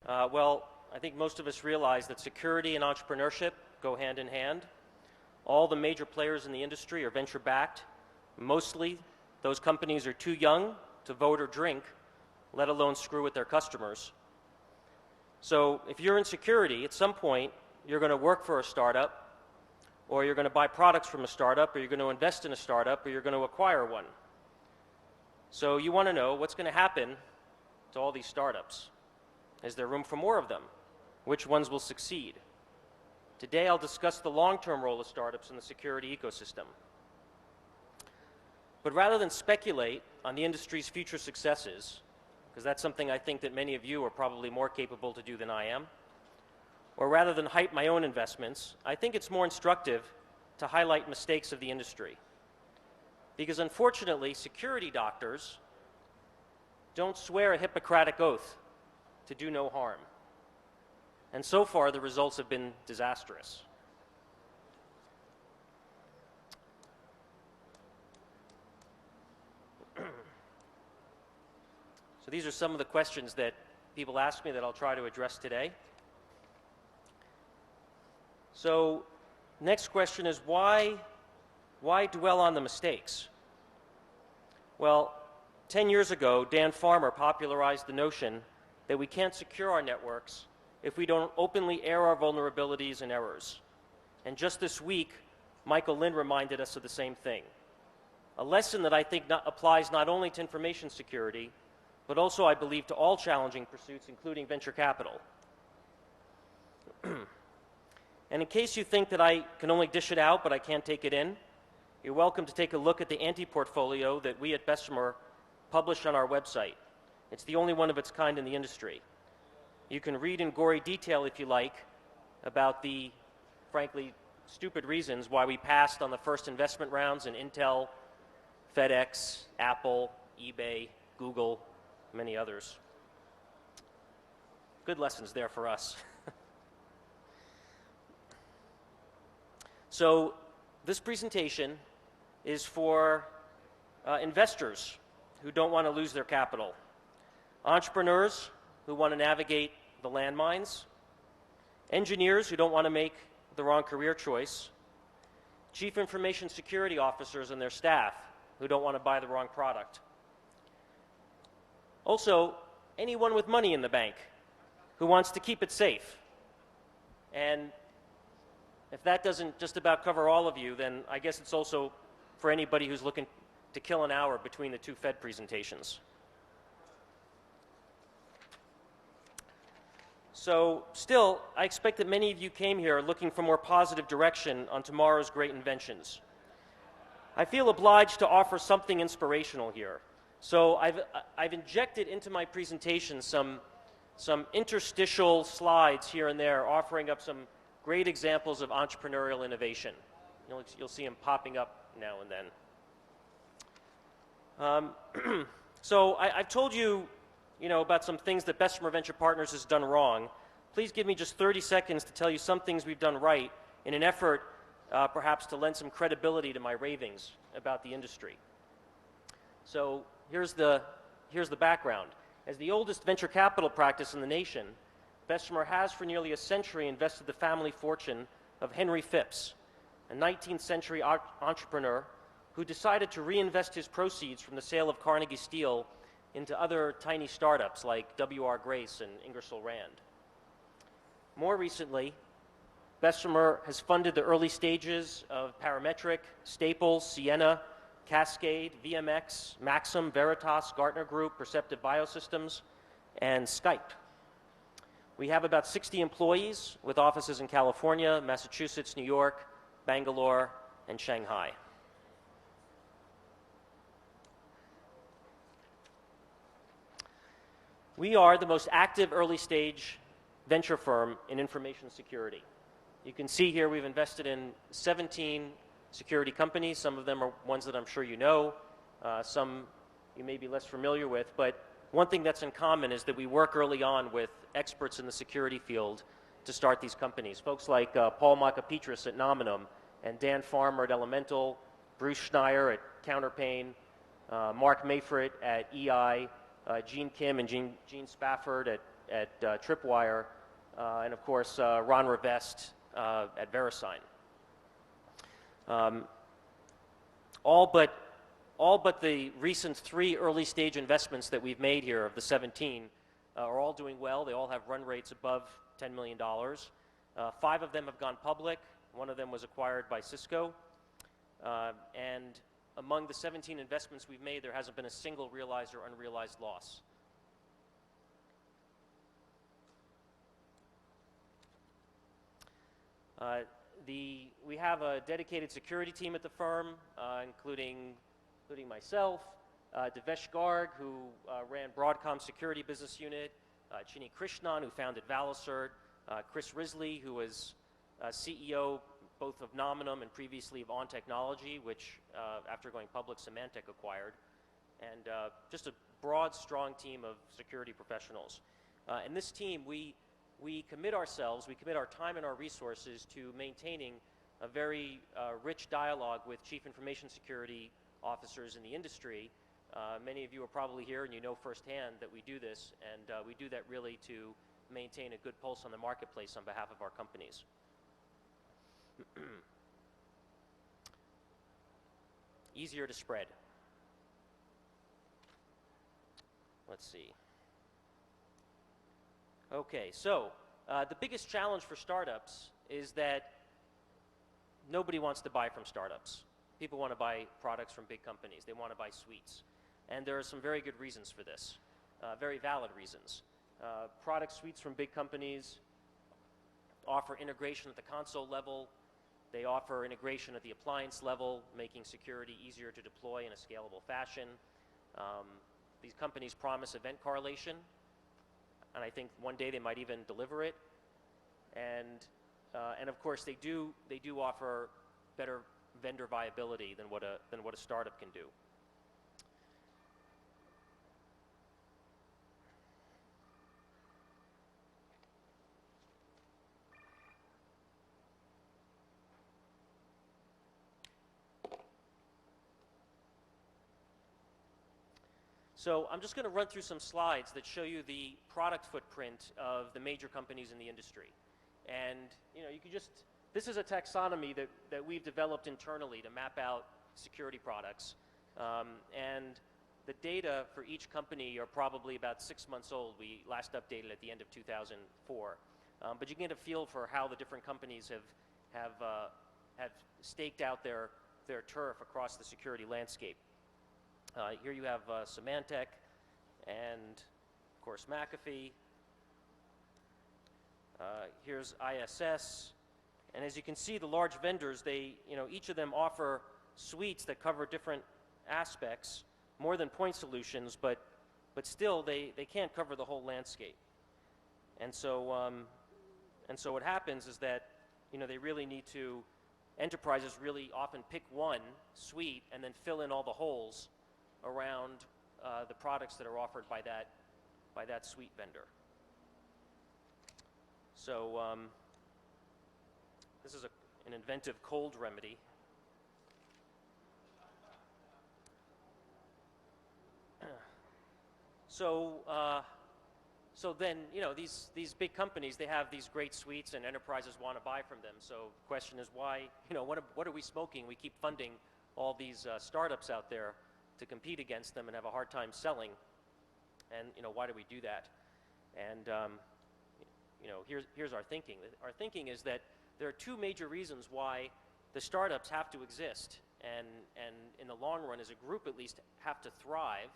Well, I think most of us realize that security and entrepreneurship go hand in hand. All the major players in the industry are venture-backed. Mostly, those companies are too young to vote or drink, let alone screw with their customers. So if you're in security, at some point, you're going to work for a startup, or you're going to buy products from a startup, or you're going to invest in a startup, or you're going to acquire one. So you want to know what's going to happen to all these startups. Is there room for more of them? Which ones will succeed? Today I'll discuss the long-term role of startups in the security ecosystem. But rather than speculate on the industry's future successes, because that's something I think that many of you are probably more capable to do than I am, or rather than hype my own investments, I think it's more instructive to highlight mistakes of the industry. Because unfortunately, security doctors don't swear a Hippocratic oath to do no harm. And so far, the results have been disastrous. So these are some of the questions that people ask me that I'll try to address today. So next question is why dwell on the mistakes? Well, 10 years ago, Dan Farmer popularized the notion that we can't secure our networks if we don't openly air our vulnerabilities and errors. And just this week, Michael Lind reminded us of the same thing. A lesson that I think applies not only to information security, but also, I believe, to all challenging pursuits, including venture capital. And in case you think that I can only dish it out, but I can't take it in, you're welcome to take a look at the anti-portfolio that we at Bessemer publish on our website. It's the only one of its kind in the industry. You can read in gory detail, if you like, about the, frankly, stupid reasons why we passed on the first investment rounds in Intel, FedEx, Apple, eBay, Google, many others. Good lessons there for us. So this presentation is for investors who don't want to lose their capital, entrepreneurs who want to navigate the landmines, engineers who don't want to make the wrong career choice, chief information security officers and their staff who don't want to buy the wrong product. Also, anyone with money in the bank who wants to keep it safe. And if that doesn't just about cover all of you, then I guess it's also for anybody who's looking to kill an hour between the two Fed presentations. So still, I expect that many of you came here looking for more positive direction on tomorrow's great inventions. I feel obliged to offer something inspirational here. So I've injected into my presentation some interstitial slides here and there, offering up some great examples of entrepreneurial innovation. You'll see them popping up now and then. So I've told you, about some things that Bessemer Venture Partners has done wrong. Please give me just 30 seconds to tell you some things we've done right in an effort, perhaps, to lend some credibility to my ravings about the industry. So here's the background. As the oldest venture capital practice in the nation, Bessemer has for nearly a century invested the family fortune of Henry Phipps, a 19th century entrepreneur who decided to reinvest his proceeds from the sale of Carnegie Steel into other tiny startups like W.R. Grace and Ingersoll Rand. More recently, Bessemer has funded the early stages of Parametric, Staples, Ciena, Cascade, VMX, Maxim, Veritas, Gartner Group, Perceptive Biosystems, and Skype. We have about 60 employees with offices in California, Massachusetts, New York, Bangalore, and Shanghai. We are the most active early-stage venture firm in information security. You can see here we've invested in 17 security companies. Some of them are ones that I'm sure you know, some you may be less familiar with, but one thing that's in common is that we work early on with experts in the security field to start these companies. Folks like Paul Makapetris at Nominum, and Dan Farmer at Elemental, Bruce Schneier at Counterpane, Mark Mayfrit at EI, Gene Kim and Gene Spafford at Tripwire, and of course Ron Rivest at VeriSign. All but the recent 3 early-stage investments that we've made here of the 17 are all doing well. They all have run rates above $10 million. 5 of them have gone public. 1 of them was acquired by Cisco. And among the 17 investments we've made, there hasn't been a single realized or unrealized loss. We have a dedicated security team at the firm, including myself, Devesh Garg, who ran Broadcom's security business unit, Chini Krishnan, who founded ValiCert, Chris Risley, who was CEO both of Nominum and previously of On Technology, which after going public, Symantec acquired, and just a broad, strong team of security professionals. And this team, we commit our time and our resources to maintaining a very rich dialogue with chief information security officers in the industry. Many of you are probably here and you know firsthand that we do this, and we do that really to maintain a good pulse on the marketplace on behalf of our companies. Easier to spread. Let's see. Okay, so the biggest challenge for startups is that nobody wants to buy from startups. People want to buy products from big companies. They want to buy suites. And there are some very good reasons for this, very valid reasons. Product suites from big companies offer integration at the console level. They offer integration at the appliance level, making security easier to deploy in a scalable fashion. These companies promise event correlation, and I think one day they might even deliver it. And of course, they do offer better vendor viability than what a startup can do. So I'm just going to run through some slides that show you the product footprint of the major companies in the industry. And you can this is a taxonomy that we've developed internally to map out security products. And the data for each company are probably about 6 months old. We last updated at the end of 2004. But you can get a feel for how the different companies have staked out their turf across the security landscape. Here you have Symantec and, of course, McAfee. Here's ISS. And as you can see, the large vendors, each of them offer suites that cover different aspects, more than point solutions, but still they can't cover the whole landscape. And so what happens is that they really need to, enterprises really often pick one suite and then fill in all the holes around the products that are offered by that suite vendor. So this is an inventive cold remedy. So then, these big companies, they have these great suites and enterprises want to buy from them. So the question is why, what are we smoking? We keep funding all these startups out there to compete against them and have a hard time selling. And, why do we do that? And, here's our thinking. Our thinking is that there are 2 major reasons why the startups have to exist and in the long run, as a group at least, have to thrive,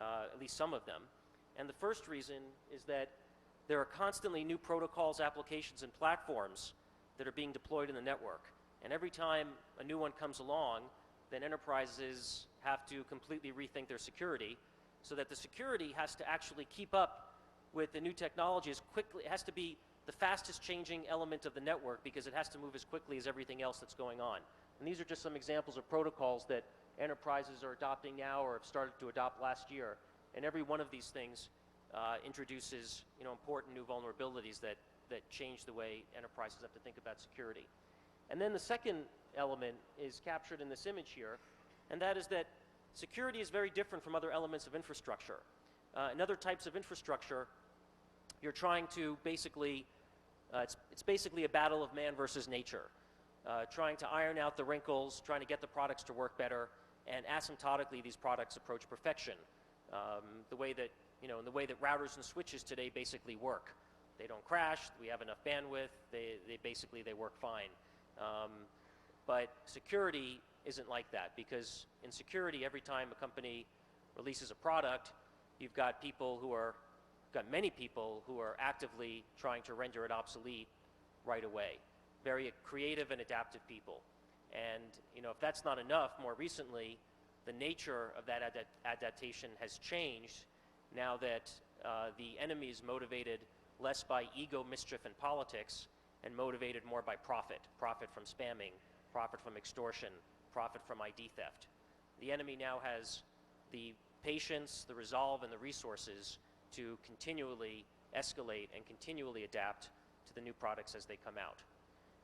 at least some of them. And the first reason is that there are constantly new protocols, applications, and platforms that are being deployed in the network. And every time a new one comes along, then enterprises have to completely rethink their security so that the security has to actually keep up with the new technology as quickly. It has to be the fastest changing element of the network because it has to move as quickly as everything else that's going on. And these are just some examples of protocols that enterprises are adopting now or have started to adopt last year. And every one of these things introduces important new vulnerabilities that change the way enterprises have to think about security. And then the second element is captured in this image here, and that is that security is very different from other elements of infrastructure. In other types of infrastructure, you're trying to basically, it's basically a battle of man versus nature, trying to iron out the wrinkles, trying to get the products to work better, and asymptotically these products approach perfection. The way that, in the way that routers and switches today basically work. They don't crash, we have enough bandwidth, they work fine. But security isn't like that, because in security, every time a company releases a product, you've got many people who are actively trying to render it obsolete right away. Very creative and adaptive people. And if that's not enough, more recently, the nature of that adaptation has changed now that the enemy is motivated less by ego, mischief, and politics, and motivated more by profit from spamming, profit from extortion, profit from ID theft. The enemy now has the patience, the resolve, and the resources to continually escalate and continually adapt to the new products as they come out.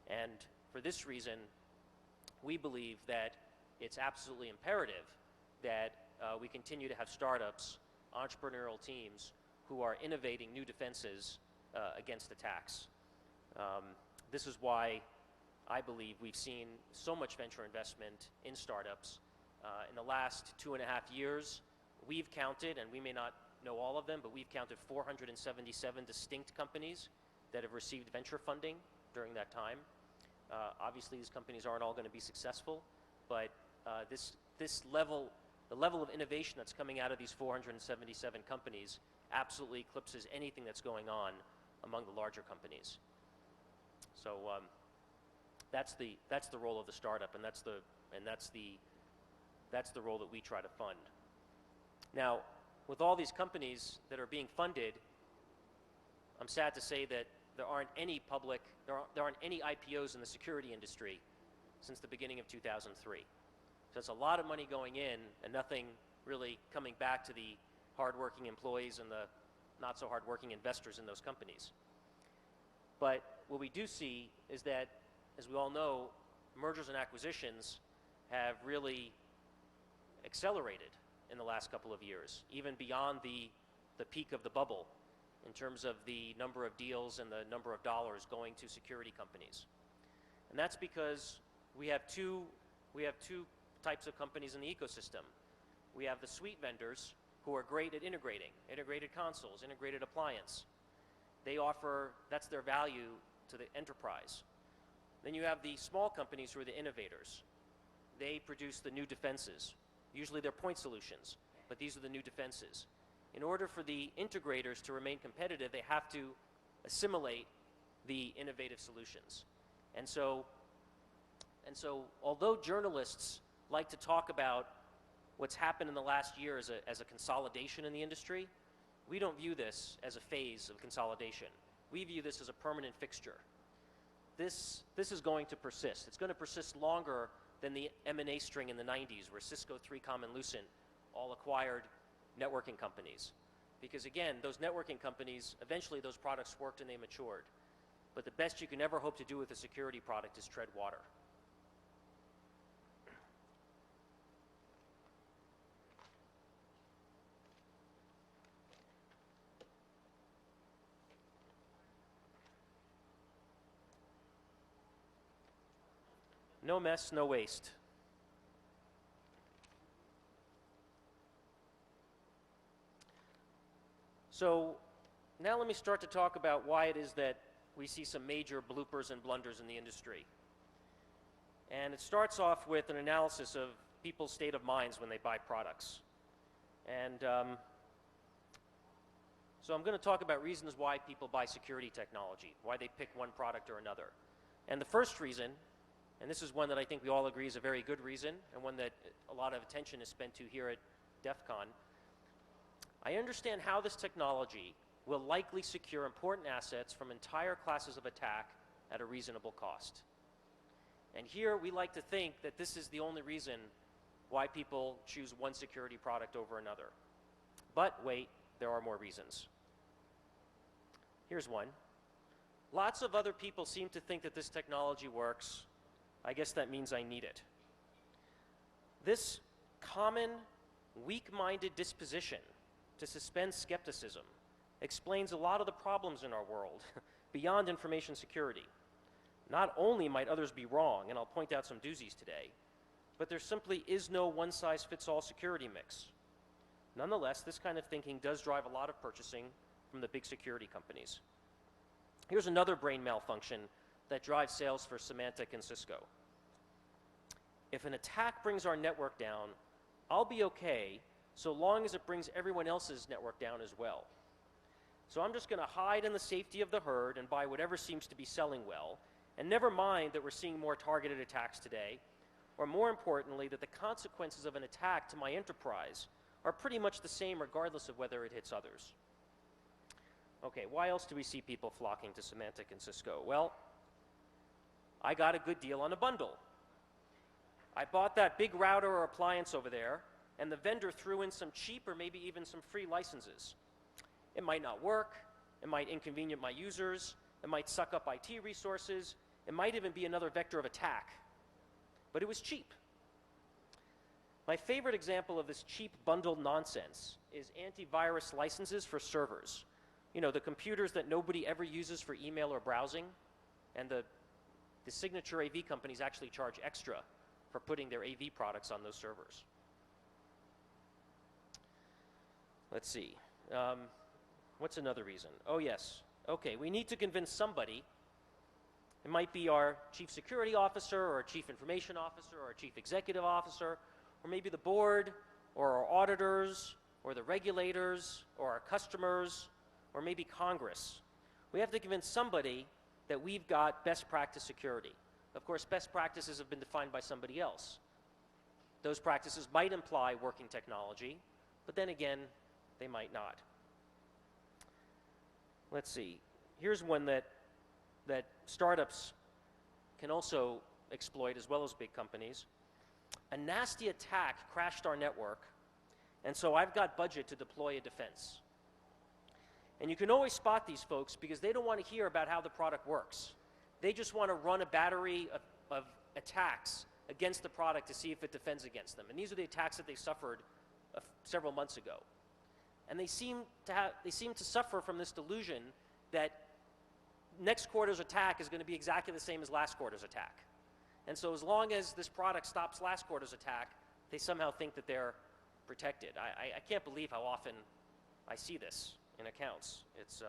And for this reason, we believe that it's absolutely imperative that we continue to have startups, entrepreneurial teams who are innovating new defenses against attacks. This is why I believe we've seen so much venture investment in startups. In the last 2.5 years, we've counted, and we may not know all of them, but we've counted 477 distinct companies that have received venture funding during that time. Obviously, these companies aren't all going to be successful, but the level of innovation that's coming out of these 477 companies absolutely eclipses anything that's going on among the larger companies. So that's the role of the startup, and that's the role that we try to fund. Now, with all these companies that are being funded, I'm sad to say that there aren't any IPOs in the security industry since the beginning of 2003. So that's a lot of money going in and nothing really coming back to the hardworking employees and the not so hardworking investors in those companies. But what we do see is that, as we all know, mergers and acquisitions have really accelerated in the last couple of years, even beyond the peak of the bubble in terms of the number of deals and the number of dollars going to security companies. And that's because we have two types of companies in the ecosystem. We have the suite vendors who are great at integrated consoles, integrated appliance. That's their value to the enterprise. Then you have the small companies who are the innovators. They produce the new defenses. Usually they're point solutions, but these are the new defenses. In order for the integrators to remain competitive, they have to assimilate the innovative solutions. And so although journalists like to talk about what's happened in the last year as a consolidation in the industry, we don't view this as a phase of consolidation. We view this as a permanent fixture. This is going to persist. It's going to persist longer than the M&A string in the 90s, where Cisco, 3Com, and Lucent all acquired networking companies. Because again, those networking companies, eventually those products worked and they matured. But the best you can ever hope to do with a security product is tread water. No mess, no waste. So now let me start to talk about why it is that we see some major bloopers and blunders in the industry. And it starts off with an analysis of people's state of minds when they buy products. And so I'm going to talk about reasons why people buy security technology, why they pick one product or another. And the first reason, and this is one that I think we all agree is a very good reason, and one that a lot of attention is spent to here at DEF CON. I understand how this technology will likely secure important assets from entire classes of attack at a reasonable cost. And here we like to think that this is the only reason why people choose one security product over another. But wait, there are more reasons. Here's one. Lots of other people seem to think that this technology works. I guess that means I need it. This common weak-minded disposition to suspend skepticism explains a lot of the problems in our world beyond information security. Not only might others be wrong, and I'll point out some doozies today, but there simply is no one-size-fits-all security mix. Nonetheless, this kind of thinking does drive a lot of purchasing from the big security companies. Here's another brain malfunction that drives sales for Symantec and Cisco. If an attack brings our network down, I'll be okay so long as it brings everyone else's network down as well. So I'm just going to hide in the safety of the herd and buy whatever seems to be selling well, and never mind that we're seeing more targeted attacks today, or more importantly, that the consequences of an attack to my enterprise are pretty much the same regardless of whether it hits others. Okay, why else do we see people flocking to Symantec and Cisco? Well, I got a good deal on a bundle. I bought that big router or appliance over there, and the vendor threw in some cheap or maybe even some free licenses. It might not work, it might inconvenience my users, it might suck up IT resources, it might even be another vector of attack. But it was cheap. My favorite example of this cheap bundled nonsense is antivirus licenses for servers. You know, the computers that nobody ever uses for email or browsing, and the signature AV companies actually charge extra for putting their AV products on those servers. Let's see. What's another reason? Oh, yes. Okay, we need to convince somebody. It might be our chief security officer or chief information officer or chief executive officer, or maybe the board or our auditors or the regulators or our customers or maybe Congress. We have to convince somebody that we've got best practice security. Of course, best practices have been defined by somebody else. Those practices might imply working technology, but then again, they might not. Let's see. Here's one that startups can also exploit as well as big companies. A nasty attack crashed our network, and so I've got budget to deploy a defense. And you can always spot these folks because they don't want to hear about how the product works. They just want to run a battery of attacks against the product to see if it defends against them. And these are the attacks that they suffered several months ago. And they seem to suffer from this delusion that next quarter's attack is going to be exactly the same as last quarter's attack. And so as long as this product stops last quarter's attack, they somehow think that they're protected. I can't believe how often I see this in accounts. It's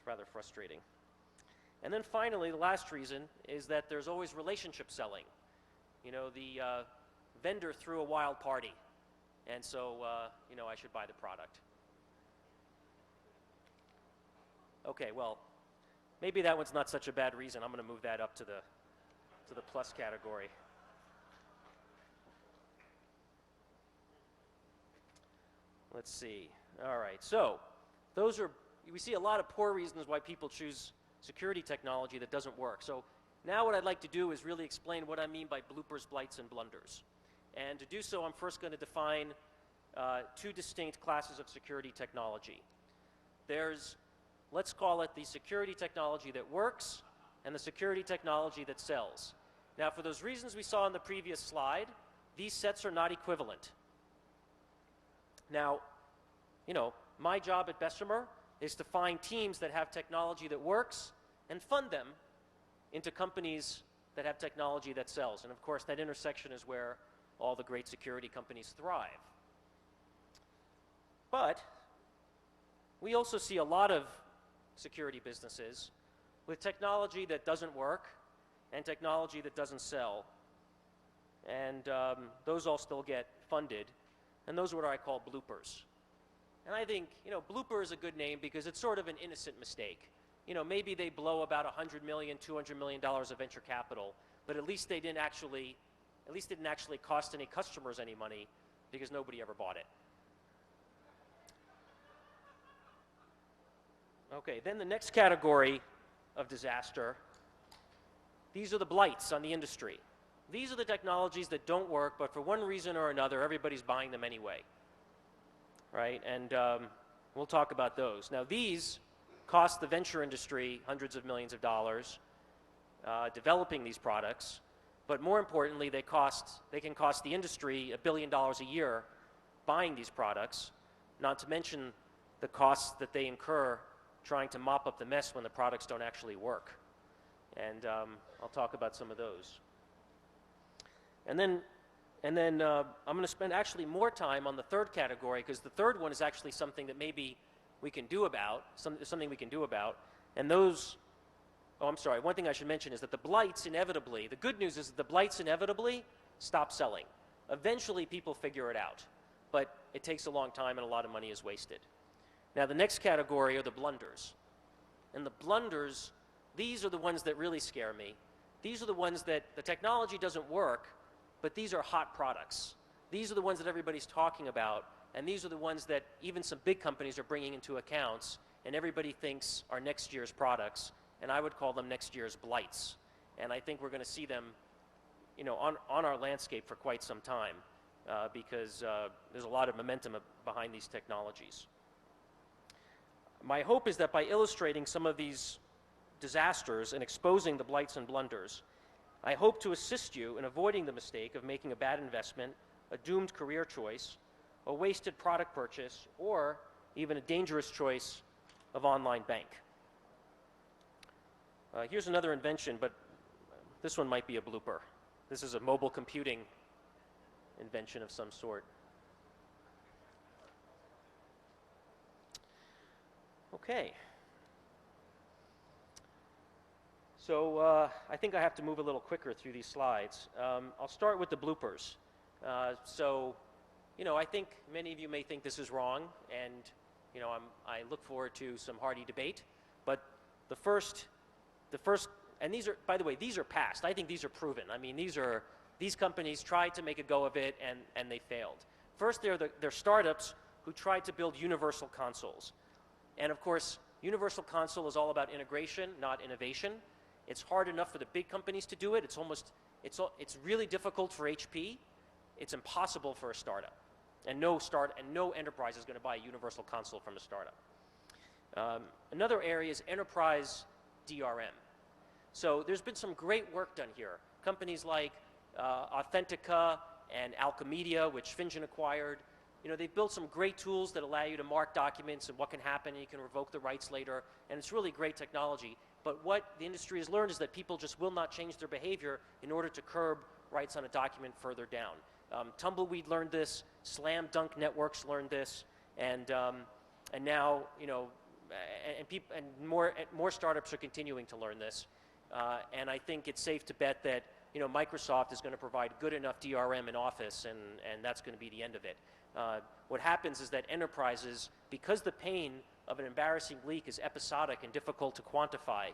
rather frustrating. And then finally, the last reason is that there's always relationship selling. You know, the vendor threw a wild party, and so, you know, I should buy the product. Okay, well, maybe that one's not such a bad reason. I'm going to move that up to the plus category. Let's see. All right, so we see a lot of poor reasons why people choose security technology that doesn't work. So now what I'd like to do is really explain what I mean by bloopers, blights, and blunders. And to do so, I'm first going to define two distinct classes of security technology. There's, let's call it the security technology that works and the security technology that sells. Now, for those reasons we saw in the previous slide, these sets are not equivalent. Now, you know, my job at Bessemer is to find teams that have technology that works and fund them into companies that have technology that sells. And of course, that intersection is where all the great security companies thrive. But we also see a lot of security businesses with technology that doesn't work and technology that doesn't sell. And those all still get funded. And those are what I call bloopers. And I think, you know, blooper is a good name because it's sort of an innocent mistake. You know, maybe they blow about $100 million, $200 million of venture capital, but at least they didn't actually cost any customers any money because nobody ever bought it. Okay, then the next category of disaster, these are the blights on the industry. These are the technologies that don't work, but for one reason or another, everybody's buying them anyway. Right? And we'll talk about those. Now, these cost the venture industry hundreds of millions of dollars developing these products, but more importantly, they can cost the industry $1 billion a year buying these products, not to mention the costs that they incur trying to mop up the mess when the products don't actually work. And I'll talk about some of those. And then I'm going to spend actually more time on the third category, because the third one is actually something that maybe we can do about, something we can do about. And those, oh, I'm sorry, one thing I should mention is that the blights inevitably, the good news is that the blights inevitably stop selling. Eventually people figure it out, but it takes a long time and a lot of money is wasted. Now the next category are the blunders. And the blunders, these are the ones that really scare me. These are the ones that the technology doesn't work, but these are hot products. These are the ones that everybody's talking about, and these are the ones that even some big companies are bringing into accounts, and everybody thinks are next year's products, and I would call them next year's blights. And I think we're going to see them, you know, on our landscape for quite some time, because there's a lot of momentum behind these technologies. My hope is that by illustrating some of these disasters and exposing the blights and blunders, I hope to assist you in avoiding the mistake of making a bad investment, a doomed career choice, a wasted product purchase, or even a dangerous choice of online bank. Here's another invention, but this one might be a blooper. This is a mobile computing invention of some sort. Okay. So I think I have to move a little quicker through these slides. I'll start with the bloopers. So, you know, I think many of you may think this is wrong, and, you know, I look forward to some hearty debate. But the first, and these are, by the way, these are past. I think these are proven. I mean, these companies tried to make a go of it, and they failed. First, they're startups who tried to build universal consoles. And of course, universal console is all about integration, not innovation. It's hard enough for the big companies to do it. It's really difficult for HP. It's impossible for a startup. And no enterprise is going to buy a universal console from a startup. Another area is enterprise DRM. So there's been some great work done here. Companies like Authentica and Alchemedia, which FinGen acquired, you know, they've built some great tools that allow you to mark documents and what can happen, and you can revoke the rights later, and it's really great technology. But what the industry has learned is that people just will not change their behavior in order to curb rights on a document further down. Tumbleweed learned this, Slam Dunk Networks learned this, and now, you know, and more startups are continuing to learn this. And I think it's safe to bet that, you know, Microsoft is going to provide good enough DRM in Office, and that's going to be the end of it. What happens is that enterprises, because the pain of an embarrassing leak is episodic and difficult to quantify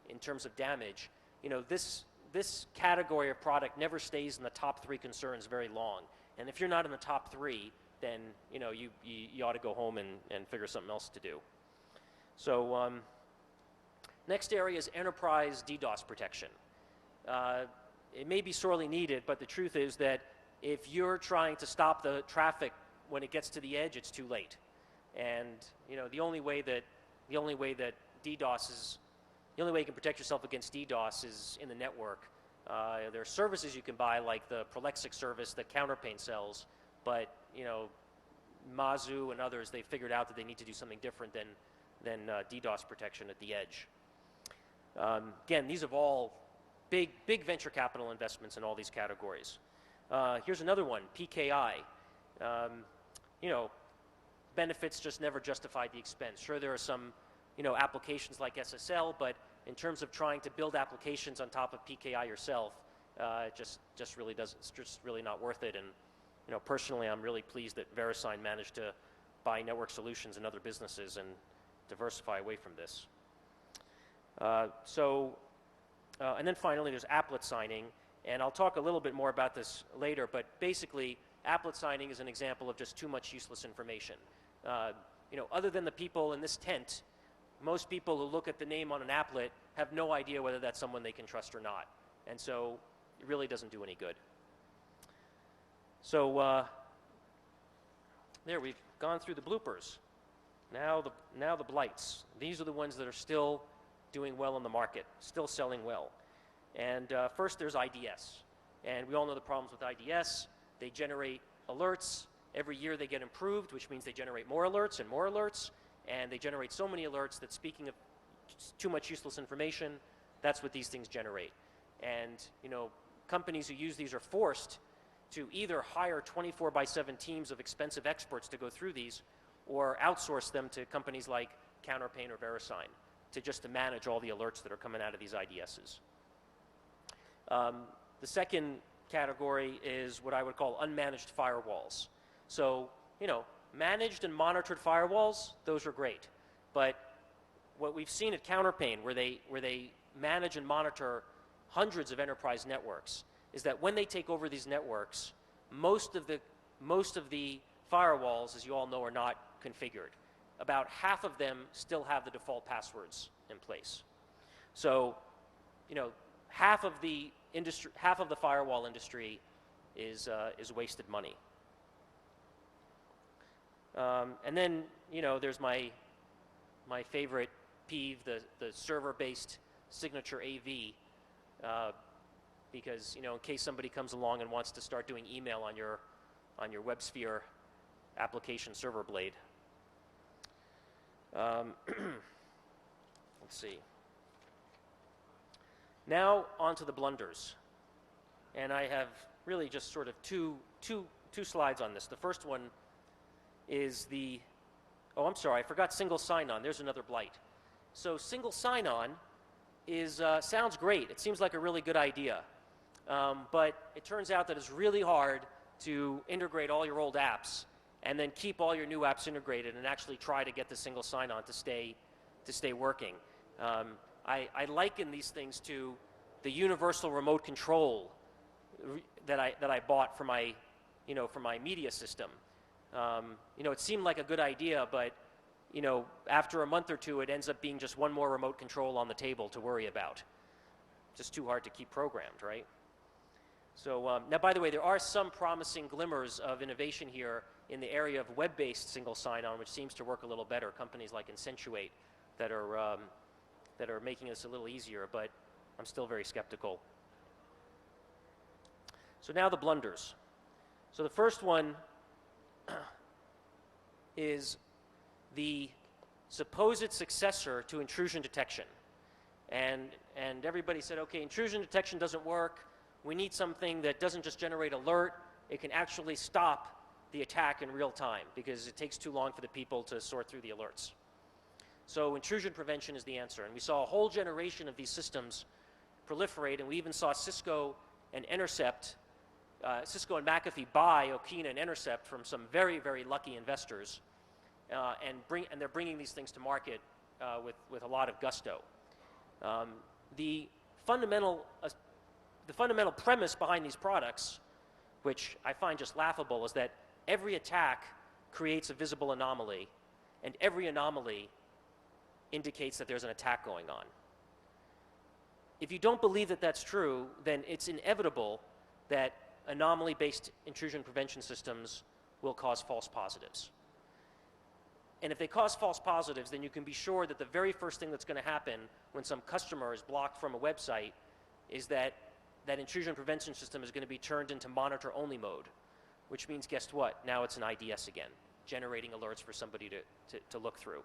in terms of damage, you know, this category of product never stays in the top 3 concerns very long. And if you're not in the top 3, then, you know, you ought to go home and figure something else to do. So next area is enterprise DDoS protection. It may be sorely needed, but the truth is that if you're trying to stop the traffic when it gets to the edge, it's too late. And, you know, the only way that DDoS is, the only way you can protect yourself against DDoS is in the network. There are services you can buy, like the Prolexic service that Counterpane sells, but, you know, Mazu and others, they figured out that they need to do something different than DDoS protection at the edge. Again, these are all big venture capital investments in all these categories. Here's another one, PKI. You know, benefits just never justify the expense. Sure, there are some, you know, applications like SSL, but in terms of trying to build applications on top of PKI yourself, just really doesn't. It's just really not worth it. And, you know, personally, I'm really pleased that VeriSign managed to buy Network Solutions and other businesses and diversify away from this. And then finally, there's applet signing, and I'll talk a little bit more about this later. But basically, applet signing is an example of just too much useless information. You know, other than the people in this tent, most people who look at the name on an applet have no idea whether that's someone they can trust or not. And so it really doesn't do any good. So there, we've gone through the bloopers. Now the blights. These are the ones that are still doing well in the market, still selling well. And first there's IDS. And we all know the problems with IDS. They generate alerts. Every year they get improved, which means they generate more alerts and more alerts. And they generate so many alerts that, speaking of too much useless information, that's what these things generate. And companies who use these are forced to either hire 24/7 teams of expensive experts to go through these, or outsource them to companies like Counterpane or VeriSign to manage all the alerts that are coming out of these IDSs. The second category is what I would call unmanaged firewalls. So, managed and monitored firewalls, those are great. But what we've seen at Counterpane, where they manage and monitor hundreds of enterprise networks, is that when they take over these networks, most of the firewalls, as you all know, are not configured. About half of them still have the default passwords in place. So, half of the firewall industry is wasted money. And then, there's my favorite peeve, the server-based signature AV, because, in case somebody comes along and wants to start doing email on your WebSphere application server blade. Let's see. Now onto the blunders. And I have really just sort of two slides on this. The first one is I'm sorry, I forgot single sign-on. There's another blight. So single sign-on sounds great. It seems like a really good idea. But it turns out that it's really hard to integrate all your old apps and then keep all your new apps integrated and actually try to get the single sign-on to stay working. I liken these things to the universal remote control that I bought for my media system. It seemed like a good idea, but after a month or two, it ends up being just one more remote control on the table to worry about. Just too hard to keep programmed, right? So now, by the way, there are some promising glimmers of innovation here in the area of web-based single sign-on, which seems to work a little better. Companies like Incentuate that are making this a little easier, but I'm still very skeptical. So now the blunders. So the first one is the supposed successor to intrusion detection. And everybody said, okay, intrusion detection doesn't work. We need something that doesn't just generate alert. It can actually stop the attack in real time because it takes too long for the people to sort through the alerts. So intrusion prevention is the answer. And we saw a whole generation of these systems proliferate, and we even saw Cisco and McAfee buy Okina and Intercept from some very, very lucky investors, and they're bringing these things to market with a lot of gusto. The fundamental premise behind these products, which I find just laughable, is that every attack creates a visible anomaly, and every anomaly indicates that there's an attack going on. If you don't believe that that's true, then it's inevitable that anomaly-based intrusion prevention systems will cause false positives. And if they cause false positives, then you can be sure that the very first thing that's going to happen when some customer is blocked from a website is that intrusion prevention system is going to be turned into monitor-only mode, which means, guess what? Now it's an IDS again, generating alerts for somebody to look through.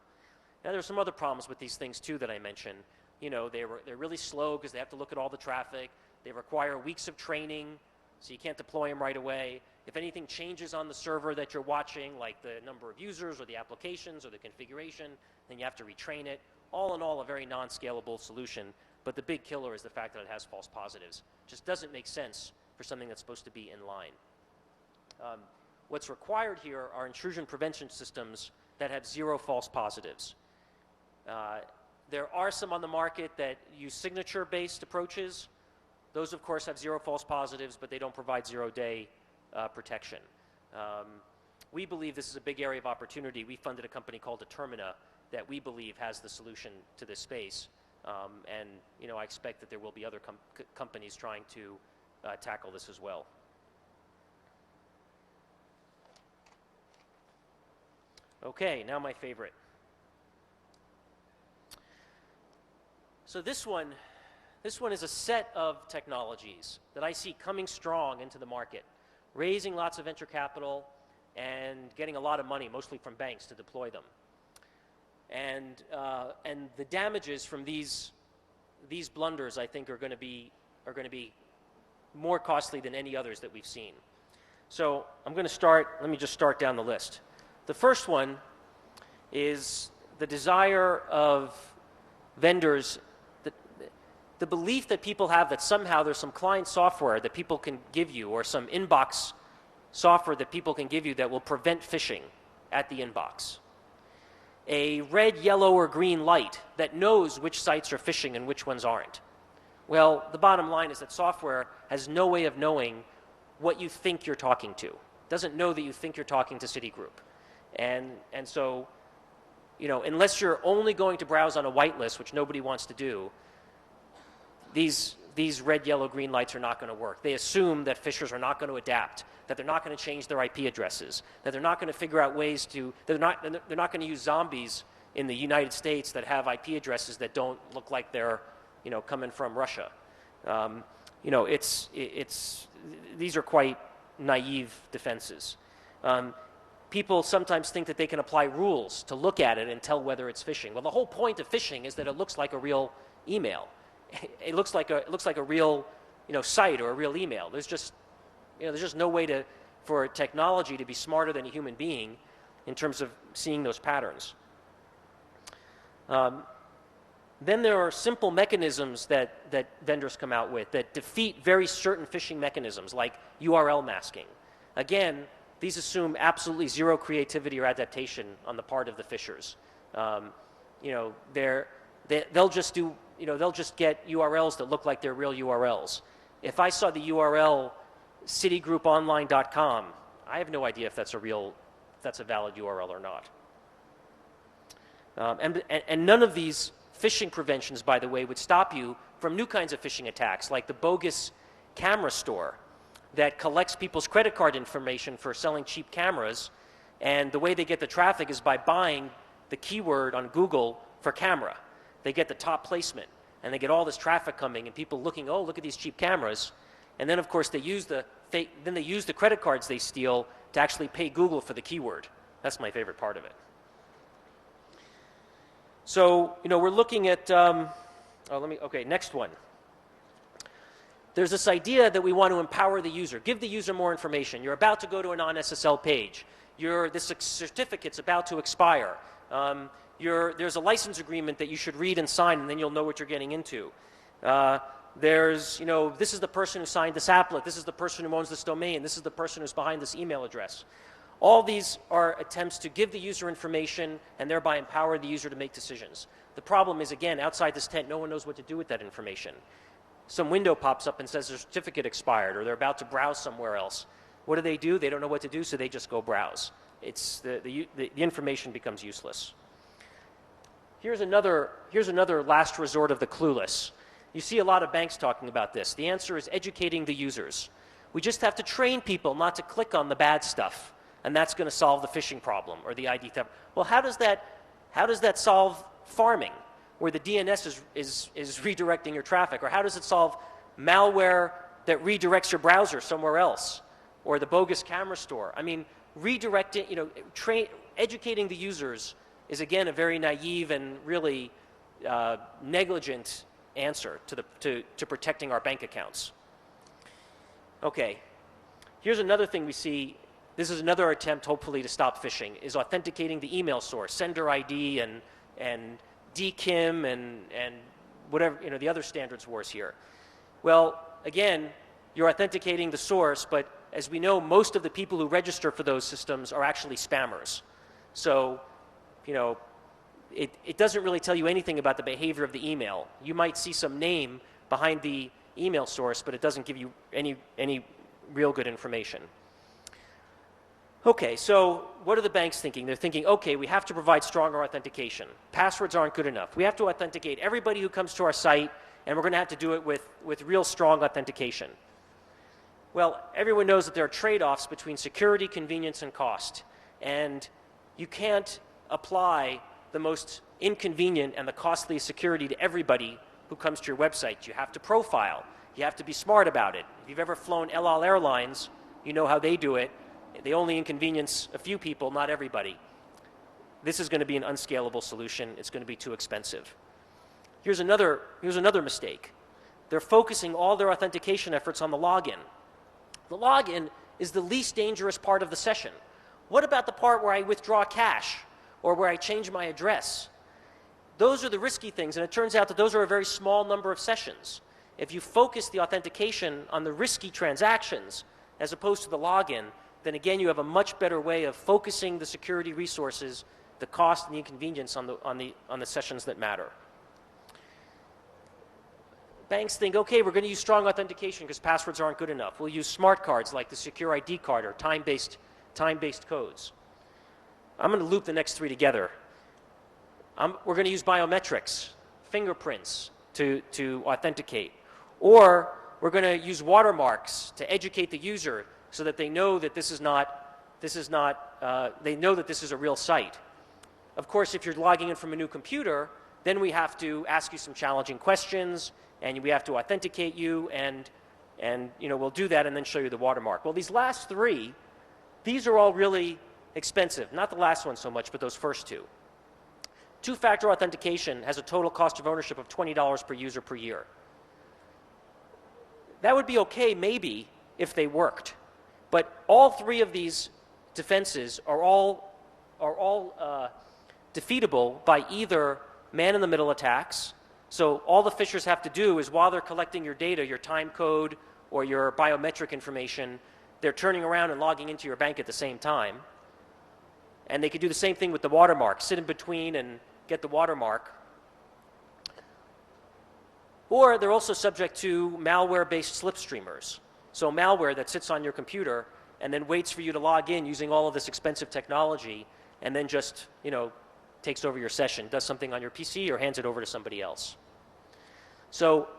Now, there's some other problems with these things, too, that I mentioned. They're really slow because they have to look at all the traffic. They require weeks of training, so you can't deploy them right away. If anything changes on the server that you're watching, like the number of users or the applications or the configuration, then you have to retrain it. All in all, a very non-scalable solution. But the big killer is the fact that it has false positives. It just doesn't make sense for something that's supposed to be in line. What's required here are intrusion prevention systems that have zero false positives. There are some on the market that use signature-based approaches. Those, of course, have zero false positives, but they don't provide zero-day protection. We believe this is a big area of opportunity. We funded a company called Determina that we believe has the solution to this space. And I expect that there will be other companies trying to tackle this as well. Okay, now my favorite. So this one is a set of technologies that I see coming strong into the market, raising lots of venture capital and getting a lot of money, mostly from banks, to deploy them. And the damages from these blunders, I think, are going to be more costly than any others that we've seen. So I'm going to start. Let me just start down the list. The first one is the desire of vendors, the belief that people have that somehow there's some client software that people can give you, or some inbox software that people can give you that will prevent phishing at the inbox. A red, yellow, or green light that knows which sites are phishing and which ones aren't. Well, the bottom line is that software has no way of knowing what you think you're talking to. It doesn't know that you think you're talking to Citigroup. And so, unless you're only going to browse on a whitelist, which nobody wants to do, these red, yellow, green lights are not going to work. They assume that phishers are not going to adapt, that they're not going to change their IP addresses, that they're not going to figure out ways to, they're not going to use zombies in the United States that have IP addresses that don't look like they're, coming from Russia. These are quite naive defenses. People sometimes think that they can apply rules to look at it and tell whether it's phishing. Well, the whole point of phishing is that it looks like a real email. It looks like a real, site or a real email. There's just no way for technology to be smarter than a human being in terms of seeing those patterns. Then there are simple mechanisms that vendors come out with that defeat very certain phishing mechanisms, like URL masking. Again, these assume absolutely zero creativity or adaptation on the part of the phishers. They'll just do. They'll just get URLs that look like they're real URLs. If I saw the URL citigrouponline.com, I have no idea if that's a valid URL or not. And none of these phishing preventions, by the way, would stop you from new kinds of phishing attacks, like the bogus camera store that collects people's credit card information for selling cheap cameras, and the way they get the traffic is by buying the keyword on Google for camera. They get the top placement, and they get all this traffic coming, and people looking, oh, look at these cheap cameras. And then, of course, they use the credit cards they steal to actually pay Google for the keyword. That's my favorite part of it. So, we're looking at, next one. There's this idea that we want to empower the user, give the user more information. You're about to go to a non-SSL page. This certificate's about to expire. There's a license agreement that you should read and sign, and then you'll know what you're getting into. This is the person who signed this applet. This is the person who owns this domain. This is the person who's behind this email address. All these are attempts to give the user information and thereby empower the user to make decisions. The problem is, again, outside this tent, no one knows what to do with that information. Some window pops up and says their certificate expired, or they're about to browse somewhere else. What do? They don't know what to do, so they just go browse. The information becomes useless. Here's another last resort of the clueless. You see a lot of banks talking about this. The answer is educating the users. We just have to train people not to click on the bad stuff, and that's going to solve the phishing problem or the ID theft. Well, how does that solve farming, where the DNS is redirecting your traffic? Or how does it solve malware that redirects your browser somewhere else, or the bogus camera store? I mean, educating the users is, again, a very naive and really negligent answer to protecting our bank accounts. Okay, here's another thing we see. This is another attempt, hopefully, to stop phishing, is authenticating the email source, sender ID and DKIM and whatever, the other standards wars here. Well, again, you're authenticating the source, but as we know, most of the people who register for those systems are actually spammers. So, it doesn't really tell you anything about the behavior of the email. You might see some name behind the email source, but it doesn't give you any real good information. Okay, so what are the banks thinking? They're thinking, okay, we have to provide stronger authentication. Passwords aren't good enough. We have to authenticate everybody who comes to our site, and we're going to have to do it with real strong authentication. Well, everyone knows that there are trade-offs between security, convenience, and cost. And you can't apply the most inconvenient and the costliest security to everybody who comes to your website. You have to profile. You have to be smart about it. If you've ever flown El Al Airlines, you know how they do it. They only inconvenience a few people, not everybody. this is going to be an unscalable solution. It's going to be too expensive. Here's another mistake. They're focusing all their authentication efforts on the login. The login is the least dangerous part of the session. What about the part where I withdraw cash or where I change my address? Those are the risky things, and it turns out that those are a very small number of sessions. If you focus the authentication on the risky transactions as opposed to the login, then again you have a much better way of focusing the security resources, the cost and the inconvenience on the sessions that matter. Banks think, okay, we're going to use strong authentication because passwords aren't good enough. We'll use smart cards like the Secure ID card or time-based codes. I'm going to loop the next three together. We're going to use biometrics, fingerprints to authenticate. Or we're going to use watermarks to educate the user so that they know that this is a real site. Of course, if you're logging in from a new computer, then we have to ask you some challenging questions, and we have to authenticate you, and we'll do that and then show you the watermark. Well, these last three, these are all really expensive. Not the last one so much, but those first two. Two-factor authentication has a total cost of ownership of $20 per user per year. That would be okay, maybe, if they worked. But all three of these defenses are all defeatable by either man-in-the-middle attacks. So all the phishers have to do is, while they're collecting your data, your time code or your biometric information, they're turning around and logging into your bank at the same time. And they could do the same thing with the watermark, sit in between and get the watermark. Or they're also subject to malware-based slipstreamers. So malware that sits on your computer and then waits for you to log in using all of this expensive technology and then just, takes over your session, does something on your PC or hands it over to somebody else. So,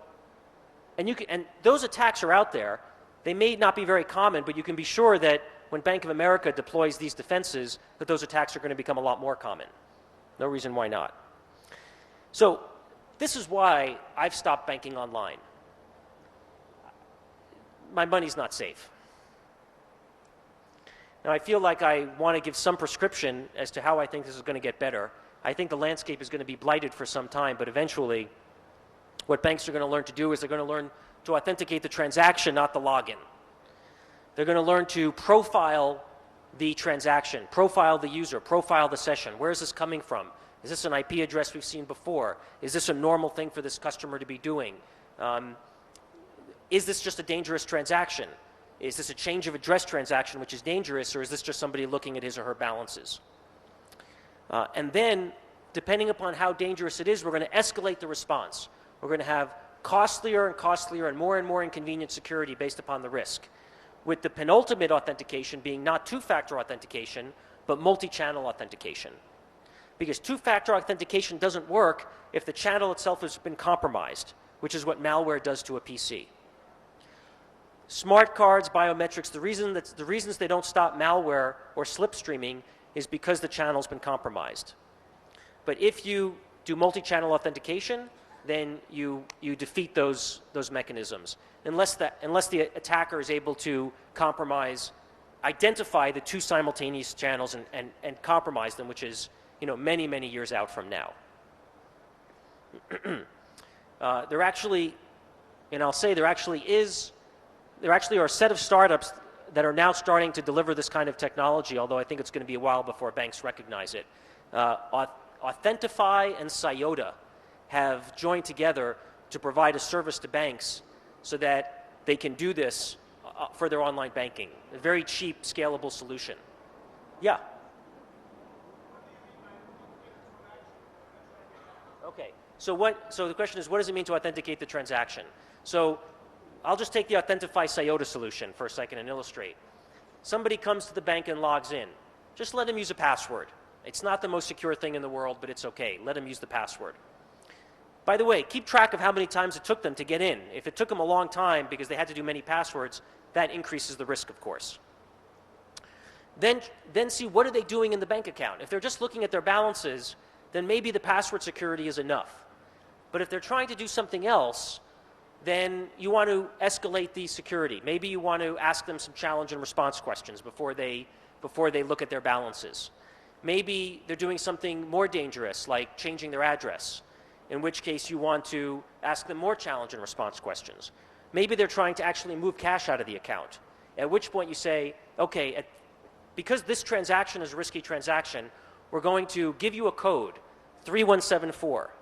and those attacks are out there. They may not be very common, but you can be sure that when Bank of America deploys these defenses, that those attacks are going to become a lot more common. No reason why not. So this is why I've stopped banking online. My money's not safe. Now, I feel like I want to give some prescription as to how I think this is going to get better. I think the landscape is going to be blighted for some time, but eventually what banks are going to learn to do is they're going to learn to authenticate the transaction, not the login. They're going to learn to profile the transaction, profile the user, profile the session. Where is this coming from? Is this an IP address we've seen before? Is this a normal thing for this customer to be doing? Is this just a dangerous transaction? Is this a change of address transaction which is dangerous, or is this just somebody looking at his or her balances? And then, depending upon how dangerous it is, we're going to escalate the response. We're going to have costlier and more inconvenient security based upon the risk, with the penultimate authentication being not two-factor authentication, but multi-channel authentication. Because two-factor authentication doesn't work if the channel itself has been compromised, which is what malware does to a PC. Smart cards, biometrics, the reasons they don't stop malware or slipstreaming is because the channel's been compromised. But if you do multi-channel authentication, then you defeat those mechanisms. Unless the attacker is able to identify the two simultaneous channels and compromise them, which is many years out from now. There actually are a set of startups that are now starting to deliver this kind of technology, although I think it's going to be a while before banks recognize it. Authentify and Cyota have joined together to provide a service to banks so that they can do this for their online banking. A very cheap, scalable solution. Yeah? Okay. So the question is, what does it mean to authenticate the transaction? So I'll just take the Authentify Cyota solution for a second and illustrate. Somebody comes to the bank and logs in. Just let them use a password. It's not the most secure thing in the world, but it's okay. Let them use the password. By the way, keep track of how many times it took them to get in. If it took them a long time because they had to do many passwords, that increases the risk, of course. Then see, what are they doing in the bank account? If they're just looking at their balances, then maybe the password security is enough. But if they're trying to do something else, then you want to escalate the security. Maybe you want to ask them some challenge and response questions before they look at their balances. Maybe they're doing something more dangerous, like changing their address, in which case you want to ask them more challenge and response questions. Maybe they're trying to actually move cash out of the account, at which point you say, okay, because this transaction is a risky transaction, we're going to give you a code, 3174.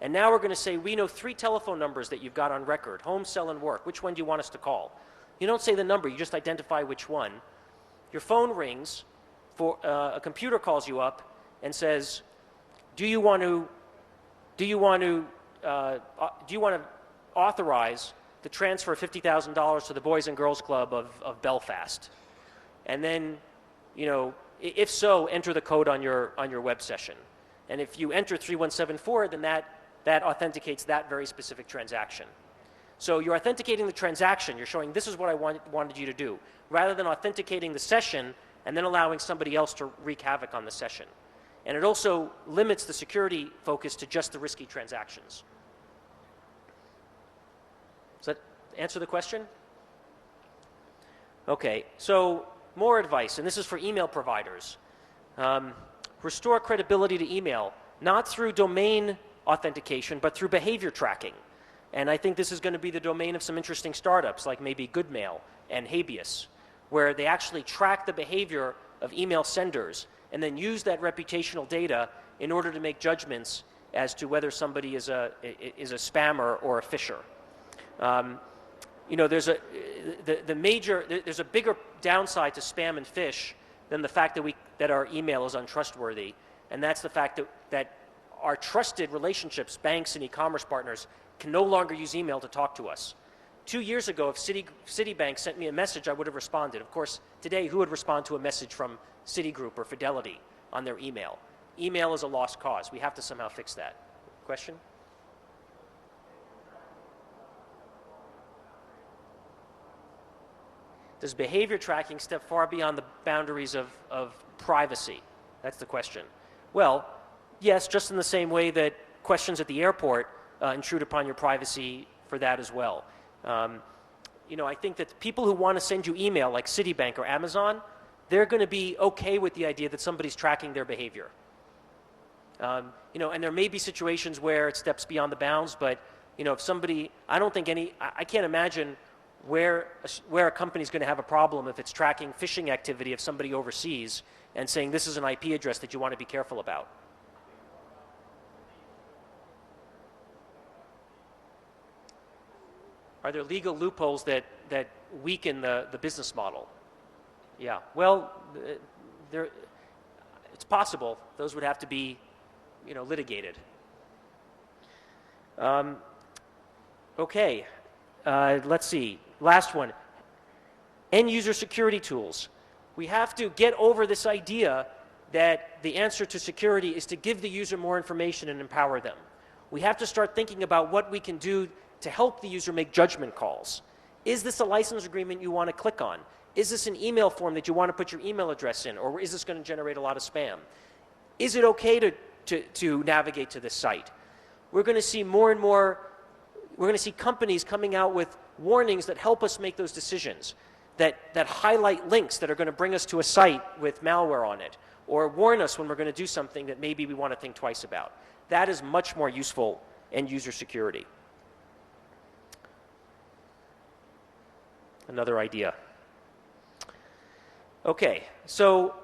And now we're going to say, we know 3 telephone numbers that you've got on record, home, cell, and work. Which one do you want us to call? You don't say the number, you just identify which one. Your phone rings, a computer calls you up and says, do you want to authorize the transfer of $50,000 to the Boys and Girls Club of Belfast? And then, if so, enter the code on your web session. And if you enter 3174, then that authenticates that very specific transaction. So you're authenticating the transaction. You're showing this is what I wanted you to do, rather than authenticating the session and then allowing somebody else to wreak havoc on the session. And it also limits the security focus to just the risky transactions. Does that answer the question? Okay, so more advice, and this is for email providers. Restore credibility to email, not through domain authentication, but through behavior tracking. And I think this is going to be the domain of some interesting startups, like maybe Goodmail and Habeas, where they actually track the behavior of email senders and then use that reputational data in order to make judgments as to whether somebody is a spammer or a phisher. There's a bigger downside to spam and phish than the fact that our email is untrustworthy, and that's the fact that our trusted relationships, banks and e-commerce partners, can no longer use email to talk to us. 2 years ago, if Citibank sent me a message, I would have responded. Of course, today, who would respond to a message from Citigroup or Fidelity on their email? Email is a lost cause. We have to somehow fix that. Question? Does behavior tracking step far beyond the boundaries of privacy? That's the question. Well, yes, just in the same way that questions at the airport intrude upon your privacy for that as well. I think that people who want to send you email, like Citibank or Amazon, they're going to be okay with the idea that somebody's tracking their behavior. And there may be situations where it steps beyond the bounds, but if somebody, I can't imagine where a company is going to have a problem if it's tracking phishing activity of somebody overseas and saying this is an IP address that you want to be careful about. Are there legal loopholes that weaken the business model? Yeah, well, it's possible. Those would have to be, litigated. Okay, let's see. Last one, end user security tools. We have to get over this idea that the answer to security is to give the user more information and empower them. We have to start thinking about what we can do to help the user make judgment calls. Is this a license agreement you want to click on? Is this an email form that you want to put your email address in, or is this going to generate a lot of spam? Is it okay to navigate to this site? We're going to see more and more, we're going to see companies coming out with warnings that help us make those decisions, that highlight links that are going to bring us to a site with malware on it, or warn us when we're going to do something that maybe we want to think twice about. That is much more useful in user security. Another idea. Okay, so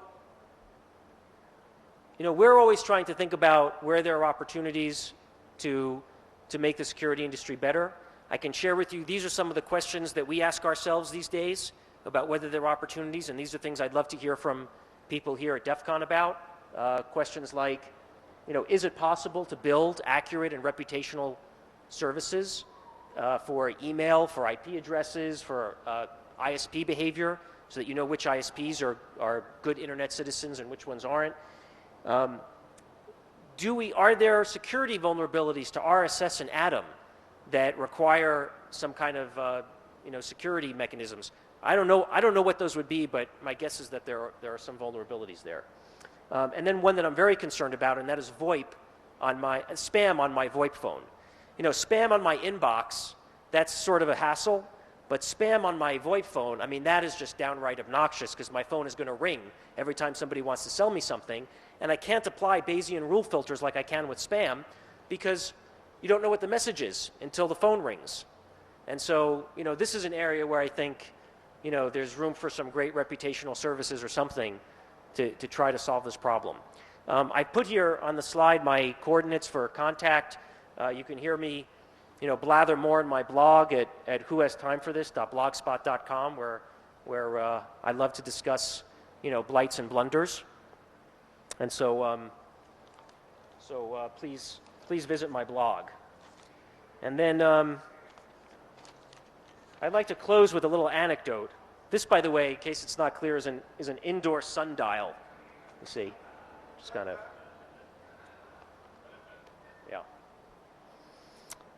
we're always trying to think about where there are opportunities to make the security industry better. I can share with you, these are some of the questions that we ask ourselves these days about whether there are opportunities, and these are things I'd love to hear from people here at DEF CON about. Questions like, is it possible to build accurate and reputational services for email, for IP addresses, for ISP behavior, so that you know which ISPs are good internet citizens and which ones aren't? Are there security vulnerabilities to RSS and Atom that require some kind of security mechanisms? I don't know what those would be, but my guess is that there are some vulnerabilities there. And then one that I'm very concerned about, and that is VoIP spam on my VoIP phone. Spam on my inbox, that's sort of a hassle, But spam on my VoIP phone, I mean, that is just downright obnoxious because my phone is going to ring every time somebody wants to sell me something. And I can't apply Bayesian rule filters like I can with spam because you don't know what the message is until the phone rings. And so, this is an area where I think, there's room for some great reputational services or something to try to solve this problem. I put here on the slide my coordinates for contact. You can hear me, blather more in my blog at whohastimeforthis.blogspot.com, where I love to discuss, blights and blunders. And so, please visit my blog. And then I'd like to close with a little anecdote. This, by the way, in case it's not clear, is an indoor sundial. You see, just kind of, yeah.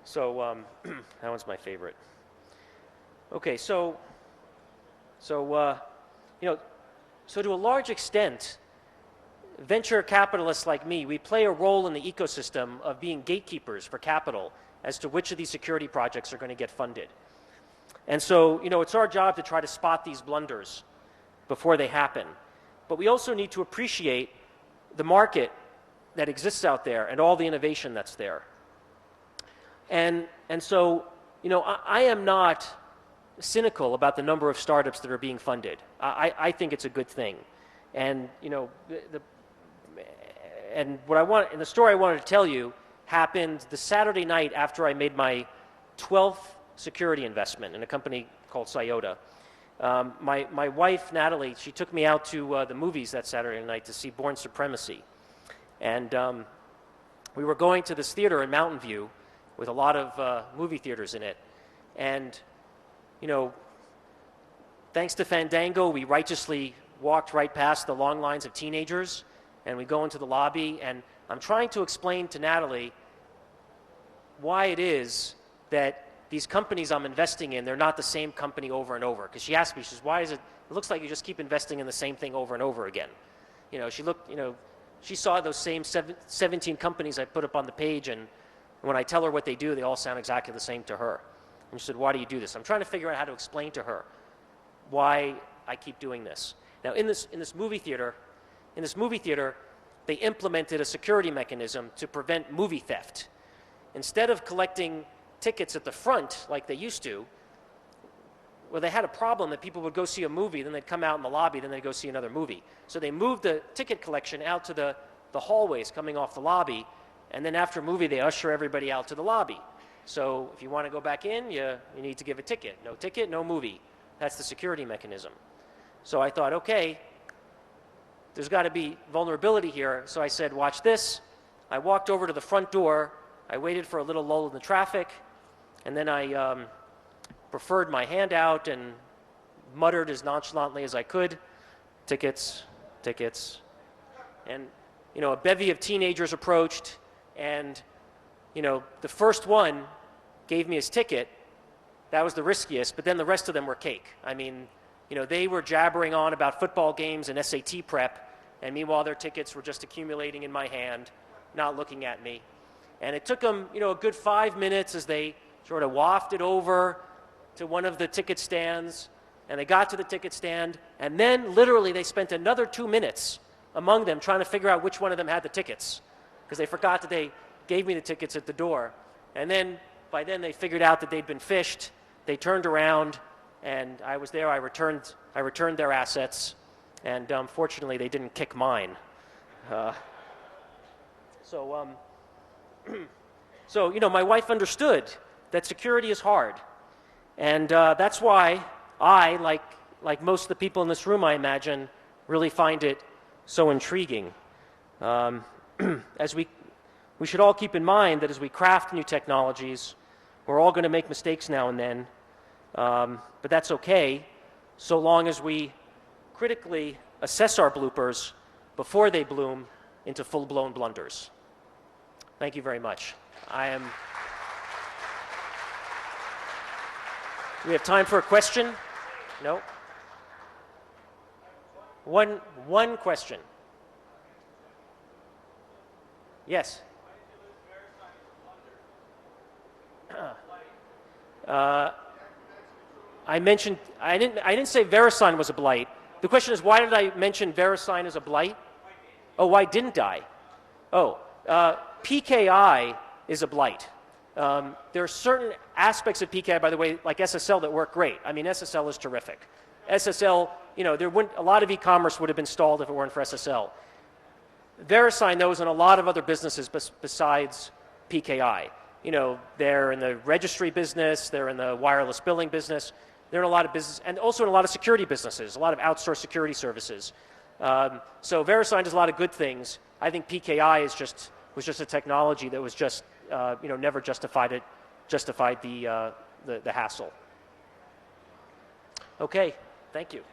So that one's my favorite. Okay, so to a large extent, venture capitalists like me, we play a role in the ecosystem of being gatekeepers for capital as to which of these security projects are going to get funded. And so, it's our job to try to spot these blunders before they happen. But we also need to appreciate the market that exists out there and all the innovation that's there. And so, I am not cynical about the number of startups that are being funded. I think it's a good thing. And, and the story I wanted to tell you happened the Saturday night after I made my 12th security investment in a company called Cyota. My wife, Natalie, she took me out to the movies that Saturday night to see Bourne Supremacy. And we were going to this theater in Mountain View with a lot of movie theaters in it. And, thanks to Fandango, we righteously walked right past the long lines of teenagers, and we go into the lobby, and I'm trying to explain to Natalie why it is that these companies I'm investing in, they're not the same company over and over. Because she asked me, she says, why is it looks like you just keep investing in the same thing over and over again. She saw those same 17 companies I put up on the page, and when I tell her what they do, they all sound exactly the same to her. And she said, why do you do this? I'm trying to figure out how to explain to her why I keep doing this. Now, in this movie theater, they implemented a security mechanism to prevent movie theft. Instead of collecting tickets at the front like they used to, well, they had a problem that people would go see a movie, then they'd come out in the lobby, then they'd go see another movie. So they moved the ticket collection out to the hallways coming off the lobby, and then after a movie, they usher everybody out to the lobby. So if you want to go back in, you need to give a ticket. No ticket, no movie. That's the security mechanism. So I thought, okay, there's got to be vulnerability here. So I said, watch this. I walked over to the front door. I waited for a little lull in the traffic, and then I preferred my hand out and muttered as nonchalantly as I could, tickets, tickets. And, a bevy of teenagers approached, and, the first one gave me his ticket. That was the riskiest, but then the rest of them were cake. I mean, they were jabbering on about football games and SAT prep, and meanwhile their tickets were just accumulating in my hand, not looking at me. And it took them, a good 5 minutes as they sort of wafted over to one of the ticket stands, and they got to the ticket stand, and then literally they spent another 2 minutes among them trying to figure out which one of them had the tickets, because they forgot that they gave me the tickets at the door. And then, by then, they figured out that they'd been phished. They turned around, and I was there. I returned their assets, and fortunately, they didn't kick mine. So, my wife understood that security is hard. And that's why I, like most of the people in this room, I imagine, really find it so intriguing. We should all keep in mind that as we craft new technologies, we're all going to make mistakes now and then. But that's okay, so long as we critically assess our bloopers before they bloom into full-blown blunders. Thank you very much. We have time for a question? No? One question. Yes? I didn't say VeriSign was a blight. The question is, why did I mention VeriSign as a blight? Oh, why didn't I? Oh, PKI is a blight. There are certain aspects of PKI, by the way, like SSL, that work great. I mean, SSL is terrific. SSL, you know, a lot of e-commerce would have been stalled if it weren't for SSL. VeriSign, though, is in a lot of other businesses besides PKI. You know, they're in the registry business, they're in the wireless billing business, they're in a lot of business, and also in a lot of security businesses, a lot of outsourced security services. So VeriSign does a lot of good things. I think PKI was just a technology that was just, you know, never justified the hassle. Okay, thank you.